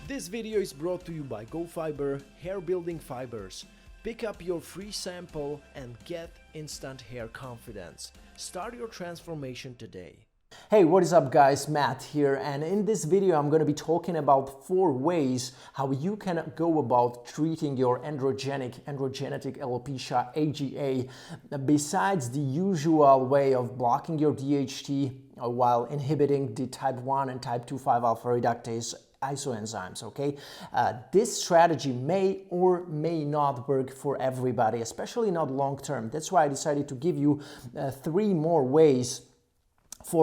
This video is brought to you by GoFiber Hair Building Fibers. Pick up your free sample and get instant hair confidence. Start your transformation today. Hey, what is up guys, Matt here, and in this video I'm going to be talking about 4 ways how you can go about treating your androgenetic alopecia AGA besides the usual way of blocking your DHT while inhibiting the type 1 and type 2 5-alpha-reductase isoenzymes, okay? This strategy may or may not work for everybody, especially not long term. That's why I decided to give you 4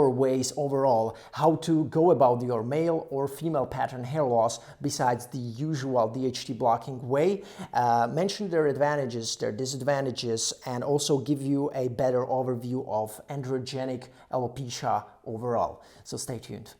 ways overall how to go about your male or female pattern hair loss besides the usual DHT blocking way, mention their advantages, their disadvantages, and also give you a better overview of androgenic alopecia overall. So stay tuned.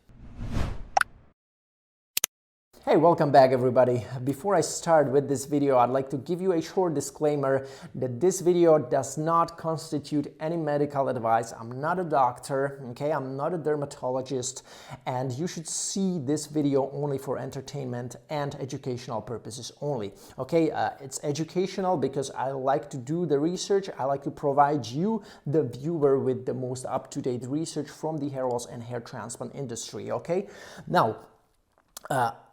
Hey, welcome back everybody. Before I start with this video, I'd like to give you a short disclaimer that this video does not constitute any medical advice. I'm not a doctor, okay? I'm not a dermatologist, and you should see this video only for entertainment and educational purposes only, okay? It's educational because I like to do the research. I like to provide you, the viewer, with the most up-to-date research from the hair loss and hair transplant industry, okay? Now,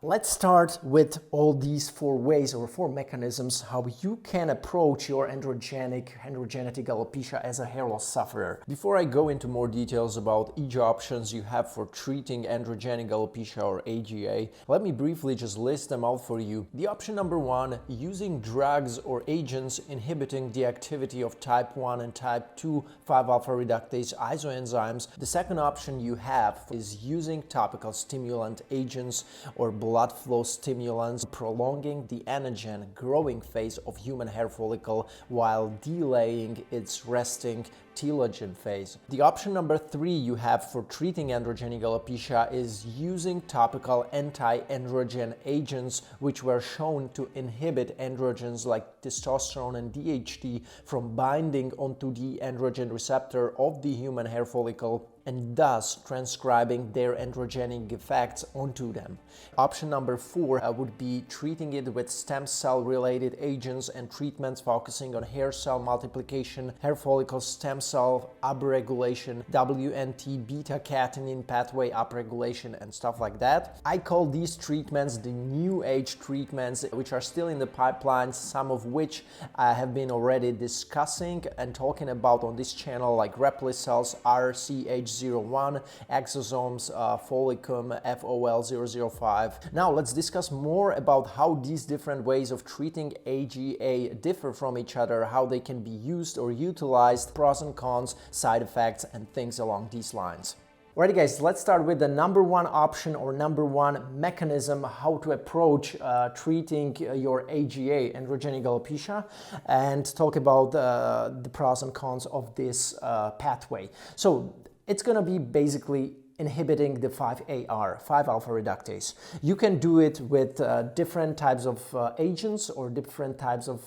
let's start with all these 4 ways or 4 mechanisms how you can approach your androgenic alopecia as a hair loss sufferer. Before I go into more details about each options you have for treating androgenic alopecia or AGA, let me briefly just list them out for you. The option number 1, using drugs or agents inhibiting the activity of type 1 and type 2 5-alpha-reductase isoenzymes. The second option you have is using topical stimulant agents or blood flow stimulants, prolonging the Anagen growing phase of human hair follicle while delaying its resting telogen phase. The option number 3 you have for treating androgenic alopecia is using topical anti-androgen agents which were shown to inhibit androgens like testosterone and DHT from binding onto the androgen receptor of the human hair follicle and thus transcribing their androgenic effects onto them. Option number 4 would be treating it with stem cell related agents and treatments focusing on hair cell multiplication, hair follicle stem cell upregulation, WNT beta-catenin pathway upregulation, and stuff like that. I call these treatments the new age treatments, which are still in the pipeline, some of which I have been already discussing and talking about on this channel, like Replicells, RCH01, exosomes, Follicum, FOL005. Now let's discuss more about how these different ways of treating AGA differ from each other, how they can be used or utilized, pros and cons, side effects, and things along these lines. Alright guys, let's start with the number 1 option or number 1 mechanism how to approach treating your AGA, androgenic alopecia, and talk about the pros and cons of this pathway. So it's going to be basically inhibiting the 5-AR, 5-alpha-reductase. You can do it with different types of agents or different types of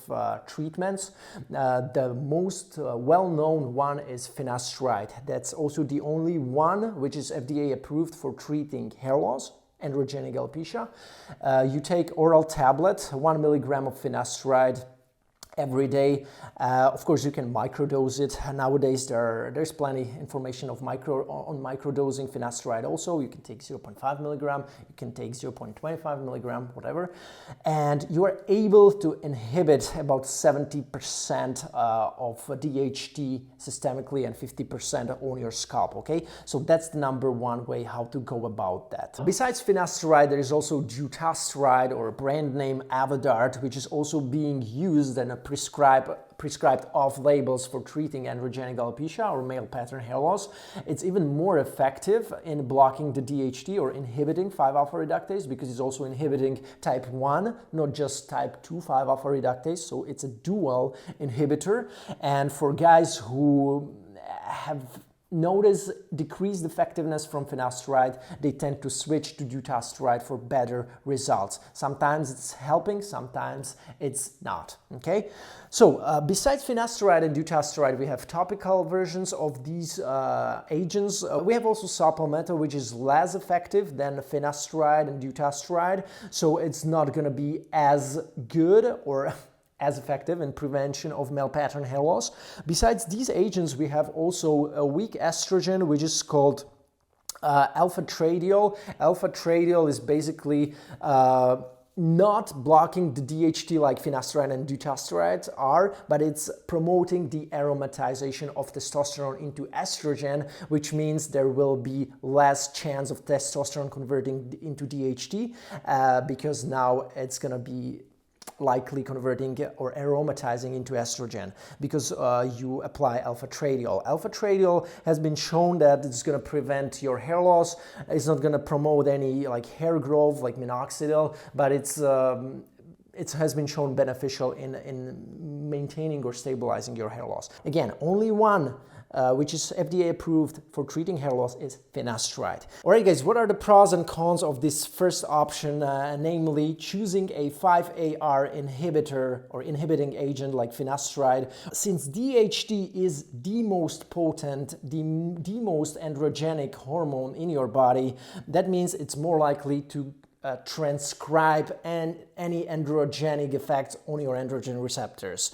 treatments. The most well-known one is finasteride. That's also the only one which is FDA approved for treating hair loss, androgenic alopecia. You take oral tablet, 1 milligram of finasteride every day. Of course, you can microdose it. Nowadays, there's plenty information on microdosing finasteride. Also, you can take 0.5 milligram, you can take 0.25 milligram, whatever, and you are able to inhibit about 70% of DHT systemically and 50% on your scalp. Okay, so that's the number 1 way how to go about that. Besides finasteride, there is also dutasteride, or brand name Avodart, which is also being used and prescribed off labels for treating androgenic alopecia or male pattern hair loss. It's even more effective in blocking the DHT or inhibiting 5-alpha-reductase because it's also inhibiting type 1, not just type 2 5-alpha-reductase. So it's a dual inhibitor. And for guys who have notice decreased effectiveness from finasteride, they tend to switch to dutasteride for better results. Sometimes it's helping, sometimes it's not, okay? So besides finasteride and dutasteride, we have topical versions of these agents. We have also saw palmetto, which is less effective than finasteride and dutasteride, so it's not going to be as good or as effective in prevention of male pattern hair loss. Besides these agents, we have also a weak estrogen, which is called alpha-reductase. Alpha-reductase is basically not blocking the DHT like finasteride and dutasteride are, but it's promoting the aromatization of testosterone into estrogen, which means there will be less chance of testosterone converting into DHT because now it's going to be likely converting or aromatizing into estrogen because you apply alpha-reductase. Alpha-reductase has been shown that it's going to prevent your hair loss. It's not going to promote any like hair growth like minoxidil, but it has been shown beneficial in maintaining or stabilizing your hair loss. Again, only one which is FDA approved for treating hair loss is finasteride. Alright guys, what are the pros and cons of this first option, namely choosing a 5-AR inhibitor or inhibiting agent like finasteride? Since DHT is the most potent, the most androgenic hormone in your body, that means it's more likely to transcribe any androgenic effects on your androgen receptors,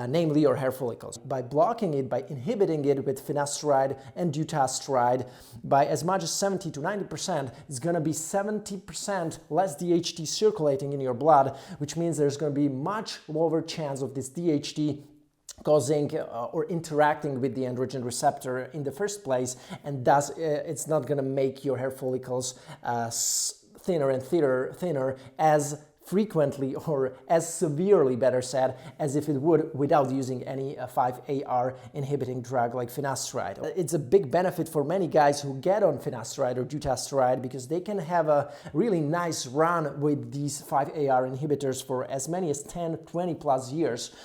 namely your hair follicles. By blocking it, by inhibiting it with finasteride and dutasteride by as much as 70 to 90%, it's going to be 70% less DHT circulating in your blood, which means there's going to be much lower chance of this DHT causing or interacting with the androgen receptor in the first place, and thus it's not going to make your hair follicles thinner and thinner as frequently or as severely, better said, as if it would without using any 5-AR inhibiting drug like finasteride. It's a big benefit for many guys who get on finasteride or dutasteride because they can have a really nice run with these 5-AR inhibitors for as many as 10, 20 plus years.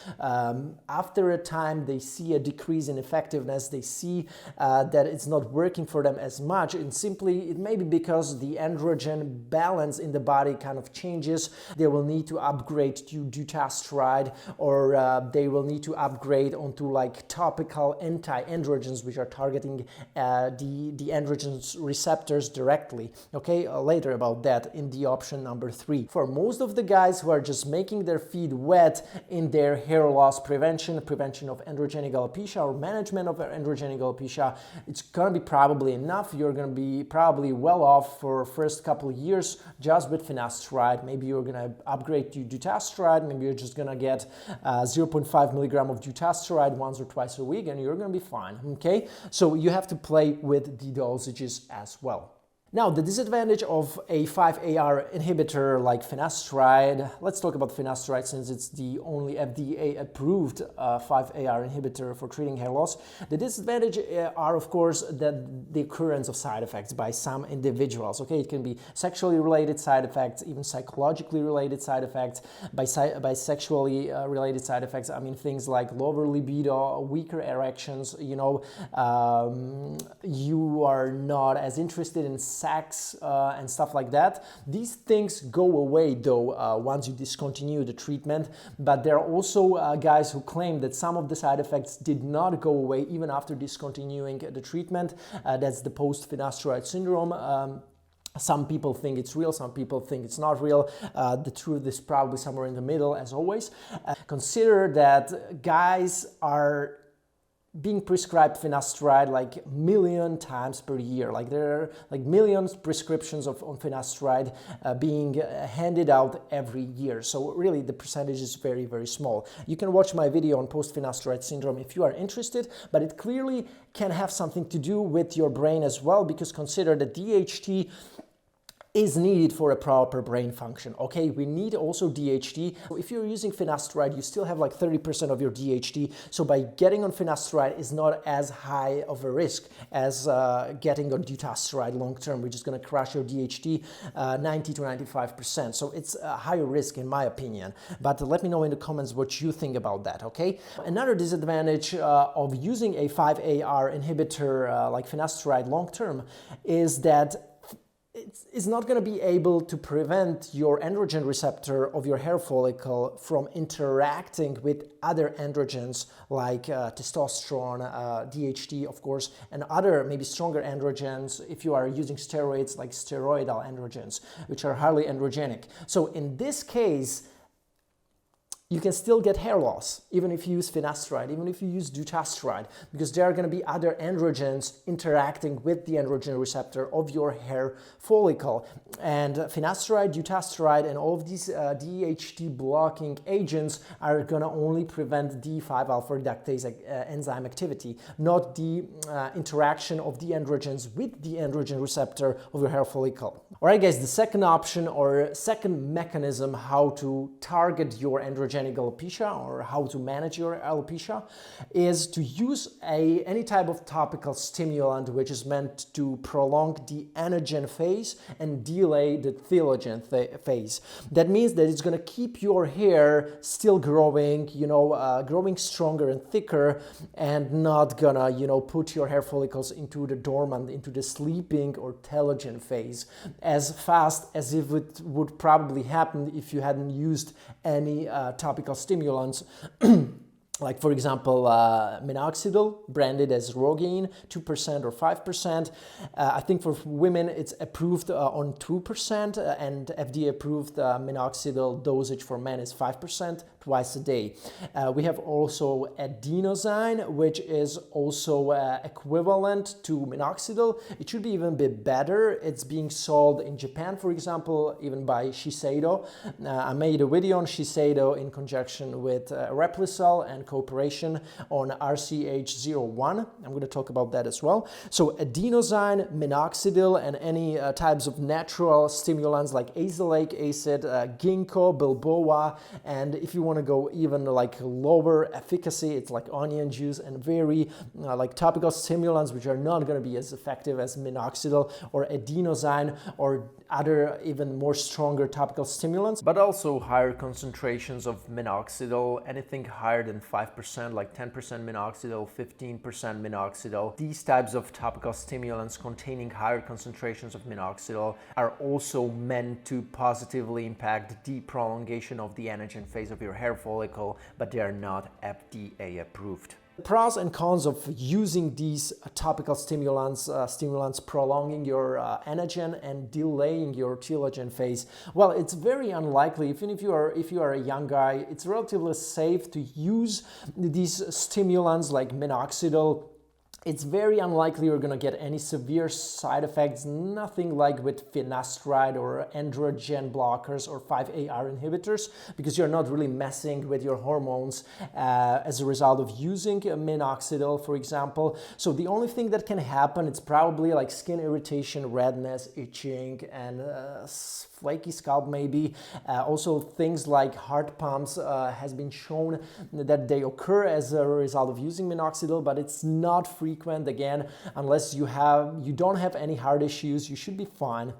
After a time, they see a decrease in effectiveness. They see that it's not working for them as much, and simply it may be because the androgen balance in the body kind of changes. They will need to upgrade to dutasteride, or they will need to upgrade onto like topical anti-androgens, which are targeting the androgen receptors directly. Okay, later about that in the option number 3. For most of the guys who are just making their feet wet in their hair loss prevention of androgenic alopecia or management of androgenic alopecia, it's gonna be probably enough. You're gonna be probably well off for first couple of years just with finasteride. Maybe you're gonna upgrade to dutasteride. Maybe you're just gonna get 0.5 milligram of dutasteride once or twice a week, and you're gonna be fine. Okay, so you have to play with the dosages as well. Now, the disadvantage of a 5-AR inhibitor like finasteride, let's talk about finasteride since it's the only FDA-approved 5-AR inhibitor for treating hair loss. The disadvantage are, of course, the occurrence of side effects by some individuals. Okay, it can be sexually related side effects, even psychologically related side effects. By sexually related side effects, I mean things like lower libido, weaker erections, you know, you are not as interested in sex and stuff like that. These things go away though once you discontinue the treatment, but there are also guys who claim that some of the side effects did not go away even after discontinuing the treatment. That's the post-finasteride syndrome. Some people think it's real, some people think it's not real. The truth is probably somewhere in the middle, as always. Consider that guys are being prescribed finasteride like 1 million times per year. Like there are like millions prescriptions on finasteride being handed out every year. So really the percentage is very, very small. You can watch my video on post-finasteride syndrome if you are interested, but it clearly can have something to do with your brain as well, because consider that DHT is needed for a proper brain function. Okay, we need also DHT. If you're using finasteride, you still have like 30% of your DHT. So by getting on finasteride is not as high of a risk as getting on dutasteride long term, which is going to crush your DHT 90 to 95%. So it's a higher risk in my opinion. But let me know in the comments what you think about that. Okay. Another disadvantage of using a 5-AR inhibitor like finasteride long term is that it's not going to be able to prevent your androgen receptor of your hair follicle from interacting with other androgens like testosterone, DHT, of course, and other maybe stronger androgens if you are using steroids like steroidal androgens, which are highly androgenic. So in this case, you can still get hair loss, even if you use finasteride, even if you use dutasteride, because there are going to be other androgens interacting with the androgen receptor of your hair follicle. And finasteride, dutasteride, and all of these DHT blocking agents are going to only prevent D5 alpha-reductase enzyme activity, not the interaction of the androgens with the androgen receptor of your hair follicle. All right, guys, the second option or second mechanism how to target your androgenic alopecia or how to manage your alopecia is to use any type of topical stimulant which is meant to prolong the anagen phase and delay the telogen phase. That means that it's going to keep your hair still growing, growing stronger and thicker, and not gonna, put your hair follicles into the dormant, into the sleeping or telogen phase as fast as if it would probably happen if you hadn't used any topical stimulants. Like, for example, minoxidil, branded as Rogaine, 2% or 5%. I think for women it's approved on 2%, and FDA approved minoxidil dosage for men is 5% twice a day. We have also adenosine, which is also equivalent to minoxidil. It should be even a bit better. It's being sold in Japan, for example, even by Shiseido. I made a video on Shiseido in conjunction with Replisol and cooperation on RCH01. I'm going to talk about that as well. So adenosine, minoxidil, and any types of natural stimulants like azelaic acid, ginkgo, bilboa, and if you want to go even like lower efficacy, it's like onion juice and very like topical stimulants which are not going to be as effective as minoxidil or adenosine or other even more stronger topical stimulants, but also higher concentrations of minoxidil, anything higher than 5%, like 10% minoxidil, 15% minoxidil. These types of topical stimulants containing higher concentrations of minoxidil are also meant to positively impact the prolongation of the anagen phase of your hair follicle, but they are not FDA approved. The pros and cons of using these topical stimulants, prolonging your anagen and delaying your telogen phase. Well, it's very unlikely, even if you are a young guy, it's relatively safe to use these stimulants like minoxidil. It's very unlikely you're going to get any severe side effects, nothing like with finasteride or androgen blockers or 5-AR inhibitors, because you're not really messing with your hormones as a result of using minoxidil, for example. So the only thing that can happen, it's probably like skin irritation, redness, itching, and flaky scalp maybe. Also things like heart pumps has been shown that they occur as a result of using minoxidil, but it's not frequent. Again, unless you don't have any heart issues, you should be fine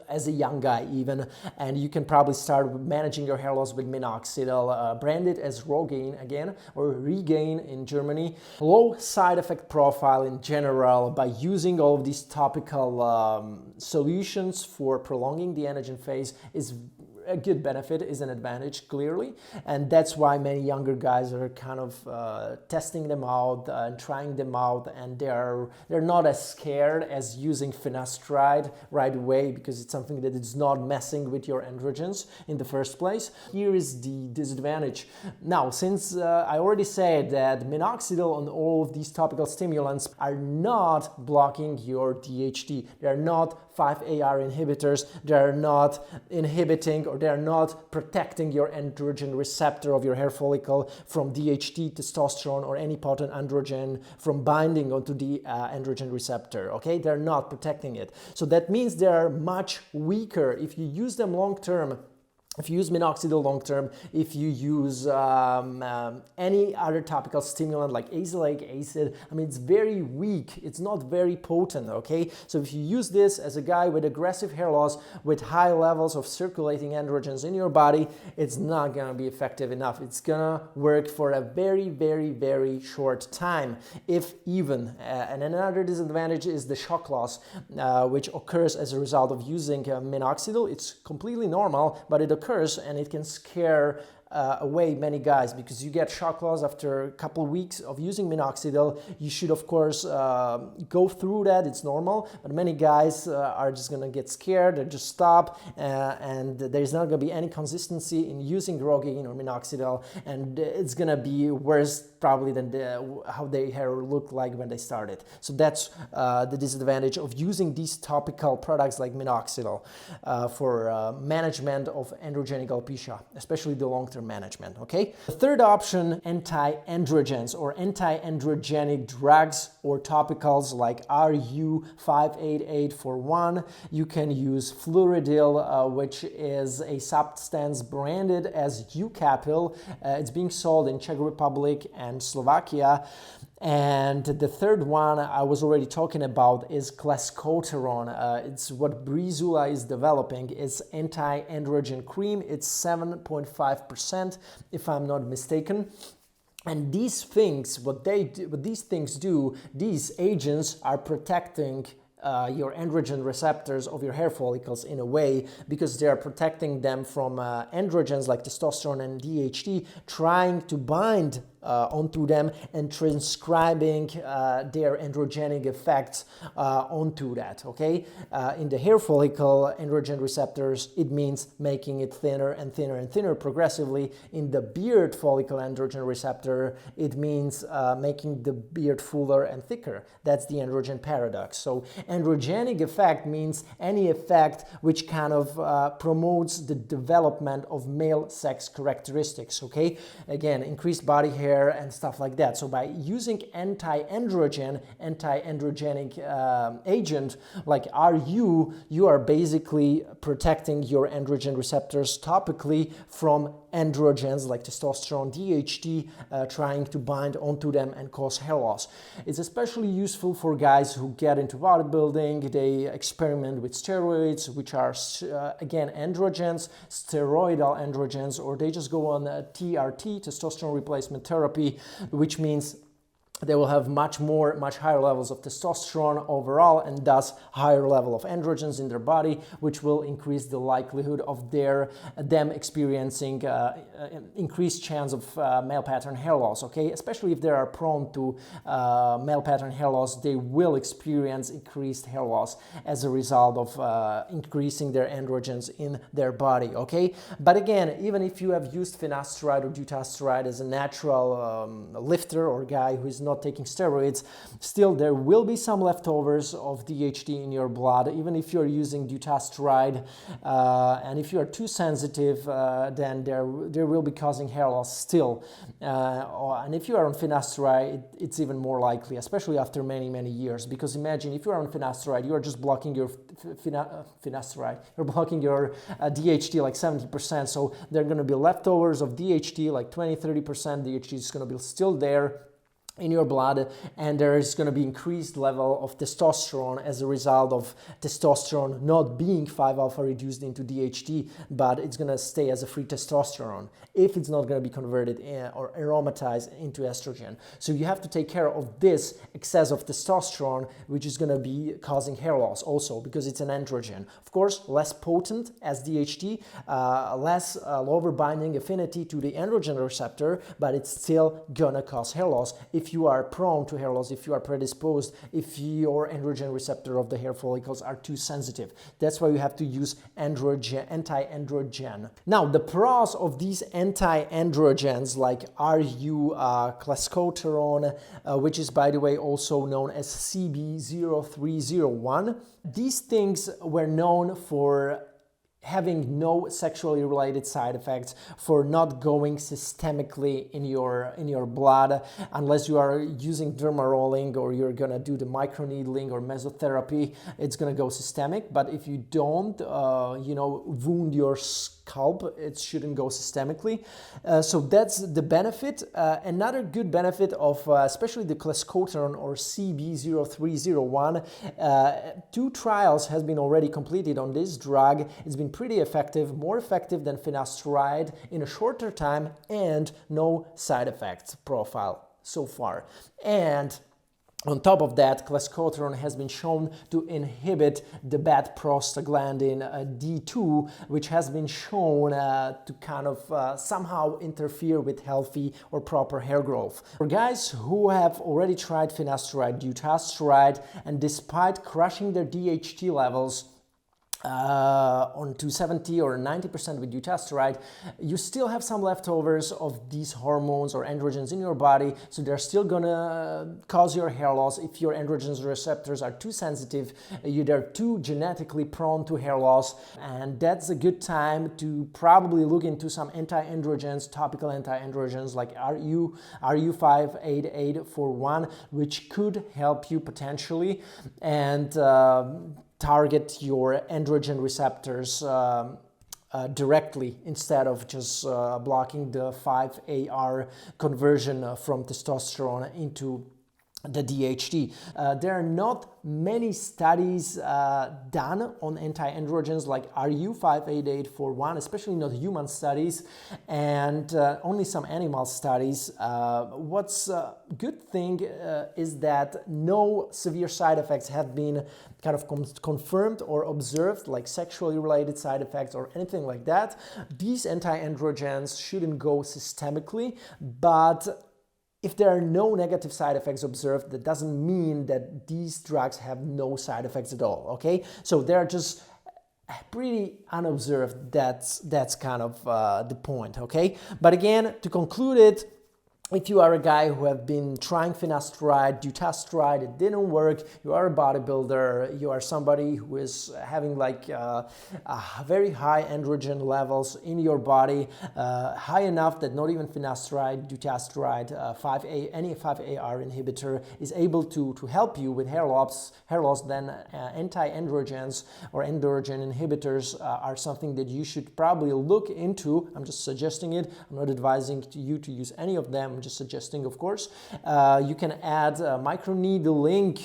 as a young guy even, and you can probably start managing your hair loss with minoxidil, branded as Rogaine again, or Regain in Germany. Low side effect profile in general by using all of these topical solutions for prolonging the anagen phase is a good benefit, is an advantage clearly, and that's why many younger guys are kind of testing them out and trying them out, and they're not as scared as using finasteride right away because it's something that is not messing with your androgens in the first place. Here is the disadvantage. Now, since I already said that minoxidil and all of these topical stimulants are not blocking your DHT, they're not 5-AR inhibitors, they're not inhibiting or or they're not protecting your androgen receptor of your hair follicle from DHT, testosterone, or any potent androgen from binding onto the androgen receptor, okay? They're not protecting it. So that means they are much weaker. If you use them long term, if you use minoxidil long term, if you use any other topical stimulant like azelaic acid, I mean, it's very weak. It's not very potent, okay? So if you use this as a guy with aggressive hair loss, with high levels of circulating androgens in your body, it's not gonna be effective enough. It's gonna work for a very, very, very short time, if even. And another disadvantage is the shock loss, which occurs as a result of using minoxidil. It's completely normal, but it occurs and it can scare away many guys, because you get shock loss after a couple of weeks of using minoxidil. You should, of course, go through that. It's normal, but many guys are just gonna get scared. They just stop, and there's not gonna be any consistency in using Rogaine or minoxidil, and it's gonna be worse probably than how their hair looked like when they started. So that's the disadvantage of using these topical products like minoxidil for management of androgenic alopecia, especially the long-term management, okay? The third option, anti-androgens or anti-androgenic drugs or topicals like RU58841. You can use Fluoridil, which is a substance branded as Eucapil. It's being sold in Czech Republic and Slovakia. And the third one I was already talking about is clascoterone. It's what Breezula is developing. It's anti-androgen cream. It's 7.5%, if I'm not mistaken. And these things, what these things do, these agents are protecting your androgen receptors of your hair follicles in a way, because they are protecting them from androgens like testosterone and DHT trying to bind onto them and transcribing their androgenic effects onto that, okay? In the hair follicle androgen receptors, it means making it thinner and thinner and thinner progressively. In the beard follicle androgen receptor, it means making the beard fuller and thicker. That's the androgen paradox. So androgenic effect means any effect which kind of promotes the development of male sex characteristics, okay? Again, increased body hair and stuff like that. So by using anti-androgenic agent like RU, you are basically protecting your androgen receptors topically from androgens like testosterone, DHT, trying to bind onto them and cause hair loss. It's especially useful for guys who get into bodybuilding. They experiment with steroids, which are again androgens, steroidal androgens, or they just go on TRT, testosterone replacement therapy, which means they will have much higher levels of testosterone overall, and thus higher level of androgens in their body, which will increase the likelihood of them experiencing increased chance of male pattern hair loss, okay? Especially if they are prone to male pattern hair loss, they will experience increased hair loss as a result of increasing their androgens in their body, okay? But again, even if you have used finasteride or dutasteride as a natural lifter or guy who is not taking steroids, still there will be some leftovers of DHT in your blood, even if you're using dutasteride, and if you are too sensitive, then there will be causing hair loss still. And if you are on finasteride, it's even more likely, especially after many years, because imagine if you are on finasteride, you are just blocking your finasteride, you're blocking your DHT like 70%, so there are going to be leftovers of DHT like 20-30%. DHT is going to be still there in your blood, and there is going to be increased level of testosterone as a result of testosterone not being 5-alpha reduced into DHT, but it's going to stay as a free testosterone if it's not going to be converted or aromatized into estrogen. So you have to take care of this excess of testosterone, which is going to be causing hair loss also, because it's an androgen. Of course, less potent as DHT, less lower binding affinity to the androgen receptor, but it's still gonna cause hair loss if you are prone to hair loss, if you are predisposed, if your androgen receptor of the hair follicles are too sensitive. That's why you have to use anti-androgen. Now, the pros of these anti-androgens like clascoterone, which is, by the way, also known as CB0301. These things were known for having no sexually related side effects, for not going systemically in your blood, unless you are using derma rolling or you're gonna do the microneedling or mesotherapy. It's gonna go systemic. But if you don't wound your scalp, it shouldn't go systemically. So that's the benefit. Another good benefit of especially the clascoterone or CB0301, 2 trials has been already completed on this drug. It's been pretty effective, more effective than finasteride in a shorter time, and no side effects profile so far. And on top of that, clascoterone has been shown to inhibit the bad prostaglandin D2, which has been shown to kind of somehow interfere with healthy or proper hair growth. For guys who have already tried finasteride, dutasteride, and despite crushing their DHT levels on to 70 or 90% with dutasteride, you still have some leftovers of these hormones or androgens in your body, so they're still gonna cause your hair loss. If your androgens receptors are too sensitive, they're too genetically prone to hair loss, and that's a good time to probably look into some anti-androgens, topical anti-androgens like RU58841, which could help you potentially and target your androgen receptors directly, instead of just blocking the 5-AR conversion from testosterone into the DHT. There are not many studies done on anti-androgens like RU58841, especially not human studies, and only some animal studies. What's a good thing is that no severe side effects have been kind of confirmed or observed, like sexually related side effects or anything like that. These anti-androgens shouldn't go systemically, but if there are no negative side effects observed, that doesn't mean that these drugs have no side effects at all, okay? So they're just pretty unobserved. That's kind of the point, okay? But again, to conclude it, if you are a guy who have been trying finasteride, dutasteride, it didn't work, you are a bodybuilder, you are somebody who is having like very high androgen levels in your body, high enough that not even finasteride, dutasteride, any 5-AR inhibitor is able to help you with hair loss, then anti-androgens or androgen inhibitors are something that you should probably look into. I'm just suggesting it. I'm not advising you to use any of them. I'm just suggesting, of course. You can add microneedling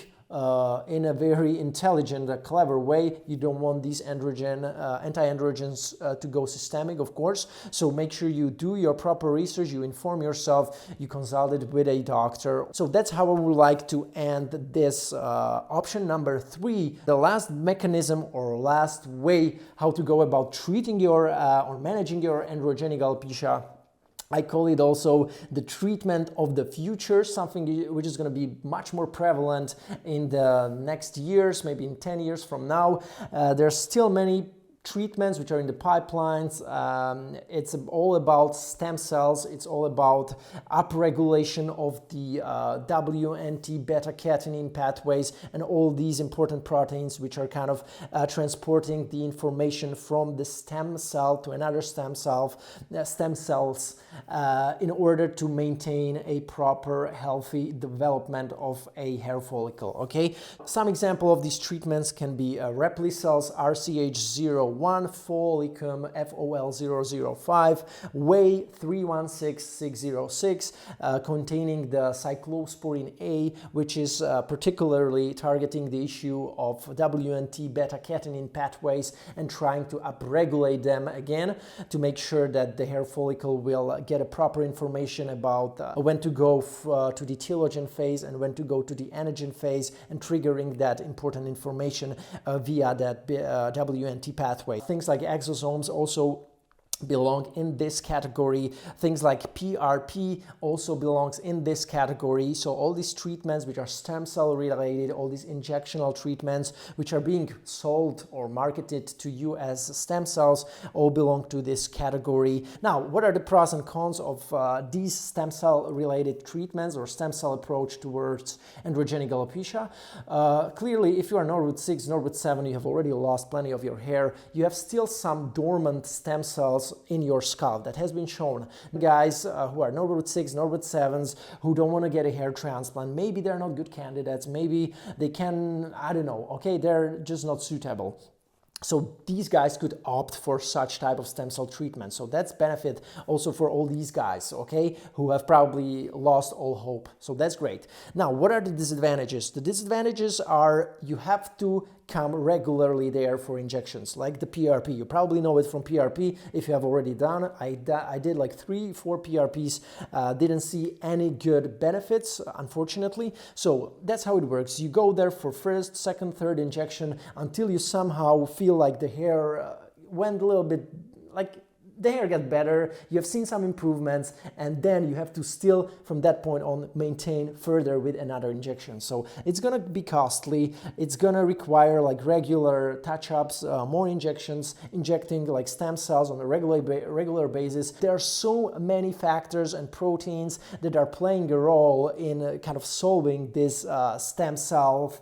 in a very intelligent, clever way. You don't want these anti-androgens to go systemic, of course. So make sure you do your proper research, you inform yourself, you consult it with a doctor. So that's how I would like to end this option number 3. The last mechanism or last way how to go about treating your or managing your androgenic alopecia. I call it also the treatment of the future, something which is going to be much more prevalent in the next years, maybe in 10 years from now. There's still many treatments which are in the pipelines. It's all about stem cells. It's all about upregulation of the WNT beta-catenin pathways and all these important proteins which are kind of transporting the information from the stem cell to another stem cells in order to maintain a proper healthy development of a hair follicle. Okay, some example of these treatments can be Replicell's RCH01, Follicum FOL005, Whey 316606, containing the cyclosporin A, which is particularly targeting the issue of WNT beta-catenin pathways and trying to upregulate them again to make sure that the hair follicle will get a proper information about when to go to the telogen phase and when to go to the anagen phase, and triggering that important information via that WNT pathway. Things like exosomes also belong in this category. Things like PRP also belongs in this category. So all these treatments which are stem cell related, all these injectional treatments which are being sold or marketed to you as stem cells, all belong to this category. Now, what are the pros and cons of these stem cell related treatments or stem cell approach towards androgenic alopecia? Clearly, if you are Norwood 6, Norwood 7, you have already lost plenty of your hair. You have still some dormant stem cells in your scalp. That has been shown. Guys who are Norwood 6, Norwood 7s, who don't want to get a hair transplant, maybe they're not good candidates, maybe they can, I don't know, okay, they're just not suitable. So these guys could opt for such type of stem cell treatment. So that's benefit also for all these guys, okay, who have probably lost all hope. So that's great. Now, what are the disadvantages? The disadvantages are you have to come regularly there for injections, like the PRP. You probably know it from PRP if you have already done. I did like 3-4 PRPs, didn't see any good benefits, unfortunately. So that's how it works. You go there for first, second, third injection until you somehow feel like the hair went a little bit, like the hair got better, you have seen some improvements, and then you have to still, from that point on, maintain further with another injection. So it's gonna be costly, it's gonna require like regular touch-ups, more injections, injecting like stem cells on a regular basis. There are so many factors and proteins that are playing a role in kind of solving this stem cell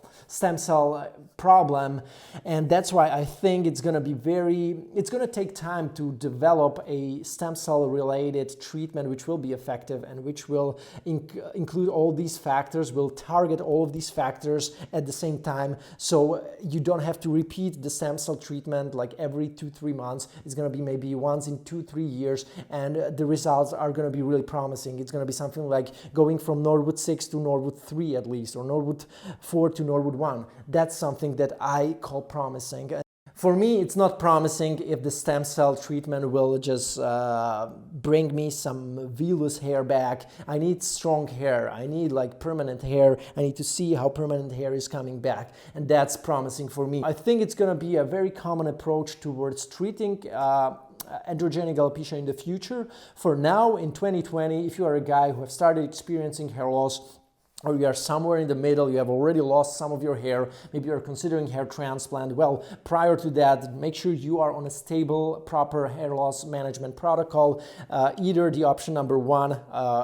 problem, and that's why I think it's gonna take time to develop a stem cell related treatment which will be effective and which will include all these factors, will target all of these factors at the same time, so you don't have to repeat the stem cell treatment like every 2-3 months. It's going to be maybe once in 2-3 years, and the results are going to be really promising. It's going to be something like going from Norwood 6 to Norwood 3 at least, or Norwood 4 to Norwood 1. That's something that I call promising. For me, it's not promising if the stem cell treatment will just bring me some vellus hair back. I need strong hair. I need like permanent hair. I need to see how permanent hair is coming back. And that's promising for me. I think it's going to be a very common approach towards treating androgenic alopecia in the future. For now, in 2020, if you are a guy who have started experiencing hair loss, or you are somewhere in the middle, you have already lost some of your hair, maybe you're considering hair transplant, well, prior to that, make sure you are on a stable, proper hair loss management protocol, either the option number 1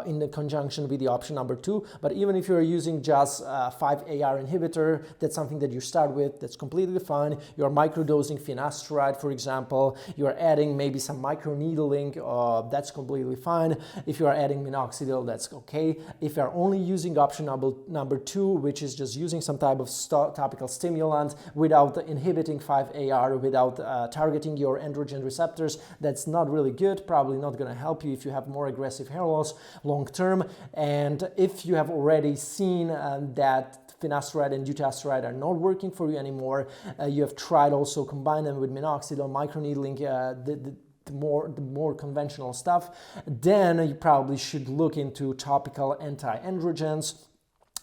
in the conjunction with the option number 2, but even if you're using just 5-AR inhibitor, that's something that you start with, that's completely fine. You're microdosing finasteride, for example, you're adding maybe some microneedling, that's completely fine. If you are adding minoxidil, that's okay. If you're only using option number 2, which is just using some type of topical stimulant without inhibiting 5-AR, without targeting your androgen receptors, that's not really good, probably not going to help you if you have more aggressive hair loss long term. And if you have already seen that finasteride and dutasteride are not working for you anymore, you have tried also combine them with minoxidil, microneedling, the more conventional stuff, then you probably should look into topical anti-androgens.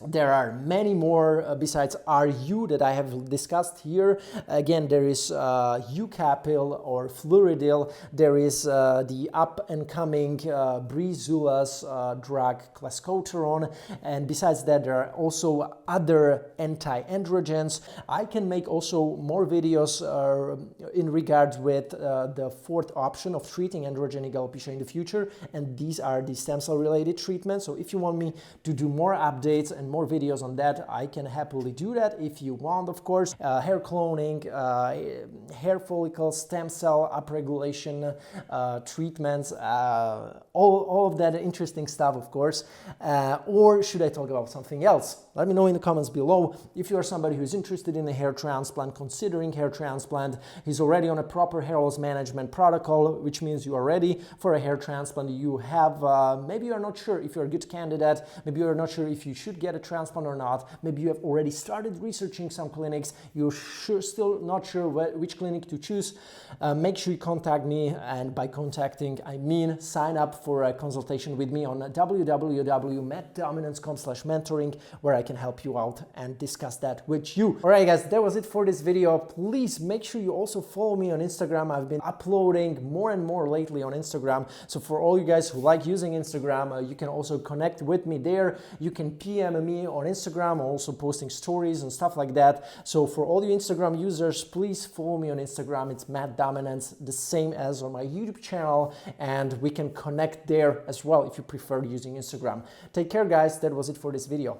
There are many more besides RU that I have discussed here. Again, there is Eucapil or Fluridil. There is the up-and-coming Breezula's drug Clascoterone. And besides that, there are also other anti-androgens. I can make also more videos in regards with the fourth option of treating androgenic alopecia in the future. And these are the stem cell related treatments. So if you want me to do more updates and more videos on that, I can happily do that if you want, of course. Hair cloning, hair follicle, stem cell upregulation treatments, all of that interesting stuff, of course. Or should I talk about something else? Let me know in the comments below. If you are somebody who's interested in a hair transplant, considering hair transplant, he's already on a proper hair loss management protocol, which means you are ready for a hair transplant. You have, maybe you're not sure if you're a good candidate, maybe you're not sure if you should get get a transplant or not. Maybe you have already started researching some clinics, you're still not sure which clinic to choose. Make sure you contact me, and by contacting I mean sign up for a consultation with me on www.mattdominance.com/mentoring, where I can help you out and discuss that with you. Alright guys, that was it for this video. Please make sure you also follow me on Instagram. I've been uploading more and more lately on Instagram, so for all you guys who like using Instagram, you can also connect with me there. You can PM me on Instagram. I'm also posting stories and stuff like that. So for all you Instagram users, please follow me on Instagram. It's Matt Dominance, the same as on my YouTube channel, and we can connect there as well if you prefer using Instagram. Take care guys, that was it for this video.